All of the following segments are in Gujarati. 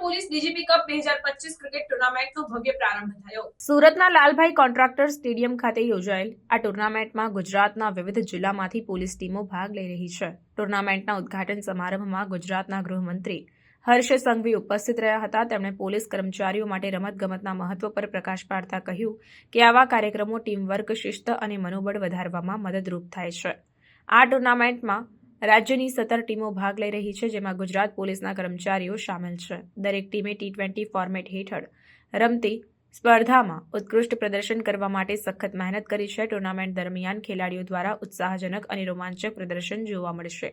પોલીસ ડીજીપી કપ 2025 ક્રિકેટ ટુર્નામેન્ટનો ભવ્ય પ્રારંભ થયો। સુરતના લાલભાઈ કોન્ટ્રાક્ટર સ્ટેડિયમ ખાતે યોજાયેલ આ ટુર્નામેન્ટમાં ગુજરાતના વિવિધ જિલ્લામાંથી પોલીસ ટીમો ભાગ લઈ રહી છે। ટુર્નામેન્ટના ઉદ્ઘાટન સમારંભમાં ગુજરાતના ગૃહમંત્રી હર્ષ સંઘવી ઉપસ્થિત રહ્યા હતા। તેમણે પોલીસ કર્મચારીઓ માટે રમતગમતના મહત્વ પર પ્રકાશ પાડતા કહ્યું કે આવા કાર્યક્રમો ટીમવર્ક, શિસ્ત અને મનોબળ વધારવામાં મદદરૂપ થાય છે। આ ટુર્નામેન્ટમાં રાજ્યની 17 ટીમો ભાગ લઈ રહી છે, જેમાં ગુજરાત પોલીસના કર્મચારીઓ સામેલ છે। દરેક ટીમે T20 ફોર્મેટ હેઠળ રમતી સ્પર્ધામાં ઉત્કૃષ્ટ પ્રદર્શન કરવા માટે સખત મહેનત કરી છે। ટુર્નામેન્ટ દરમિયાન ખેલાડીઓ દ્વારા ઉત્સાહજનક અને રોમાંચક પ્રદર્શન જોવા મળશે।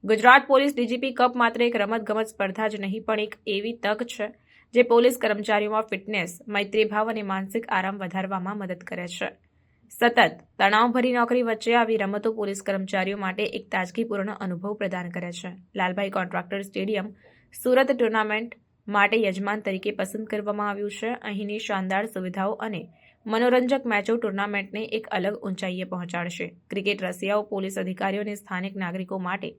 ગુજરાત પોલીસ ડીજીપી કપ માત્ર એક રમતગમત સ્પર્ધા જ નહીં, પણ એક એવી તક છે જે પોલીસ કર્મચારીઓમાં ફિટનેસ, મૈત્રીભાવ અને માનસિક આરામ વધારવામાં મદદ કરે છે। સતત તણાવભરી નોકરી વચ્ચે આવી રમતો પોલીસ કર્મચારીઓ માટે એક તાજગીપૂર્ણ અનુભવ પ્રદાન કરે છે। Lalbhai contractor stadium Surat tournament માટે યજમાન તરીકે પસંદ કરવામાં આવ્યું છે। અહીંની શાનદાર સુવિધાઓ અને મનોરંજક મેચો ટુર્નામેન્ટને એક અલગ ઊંચાઈએ પહોંચાડશે। ક્રિકેટ રસિયાઓ, પોલીસ અધિકારીઓ અને સ્થાનિક નાગરિકો માટે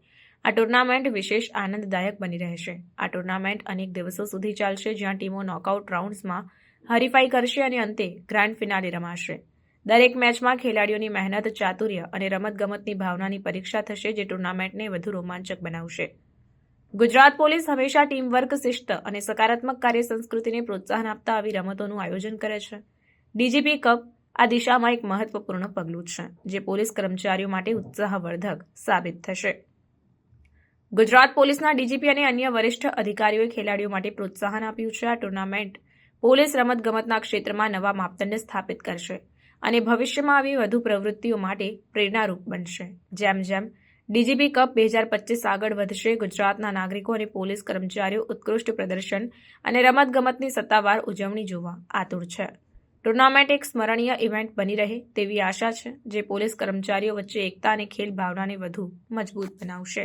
આ ટુર્નામેન્ટ વિશેષ આનંદદાયક બની રહેશે। આ ટુર્નામેન્ટ અનેક દિવસો સુધી ચાલશે, જ્યાં ટીમો નોકઆઉટ રાઉન્ડ્સમાં હરીફાઈ કરશે અને અંતે ગ્રાન્ડ ફિનાલે રમાશે। દરેક મેચમાં ખેલાડીઓની મહેનત, ચાતુર્ય અને રમતગમતની ભાવનાની પરીક્ષા થશે, જે ટુર્નામેન્ટને વધુ રોમાંચક બનાવશે। ગુજરાત પોલીસ હંમેશા ટીમવર્ક, શિસ્ત અને સકારાત્મક કાર્ય સંસ્કૃતિને પ્રોત્સાહન આપતા આવી રમતોનું આયોજન કરે છે। ડીજીપી કપ આ દિશામાં એક મહત્વપૂર્ણ પગલું છે, જે પોલીસ કર્મચારીઓ માટે ઉત્સાહવર્ધક સાબિત થશે। ગુજરાત પોલીસના ડીજીપી અને અન્ય વરિષ્ઠ અધિકારીઓએ ખેલાડીઓ માટે પ્રોત્સાહન આપ્યું છે। આ ટુર્નામેન્ટ પોલીસ રમતગમતના ક્ષેત્રમાં નવા માપદંડ સ્થાપિત કરશે અને ભવિષ્યમાં આવી વધુ પ્રવૃત્તિઓ માટે પ્રેરણારૂપ બનશે। જેમ જેમ ડીજીપી કપ 2025 આગળ વધશે, ગુજરાતના નાગરિકો અને પોલીસ કર્મચારીઓ ઉત્કૃષ્ટ પ્રદર્શન અને રમતગમતની સત્તાવાર ઉજવણી જોવા આતુર છે। ટુર્નામેન્ટ એક સ્મરણીય ઇવેન્ટ બની રહે તેવી આશા છે, જે પોલીસ કર્મચારીઓ વચ્ચે એકતા અને ખેલ ભાવનાને વધુ મજબૂત બનાવશે।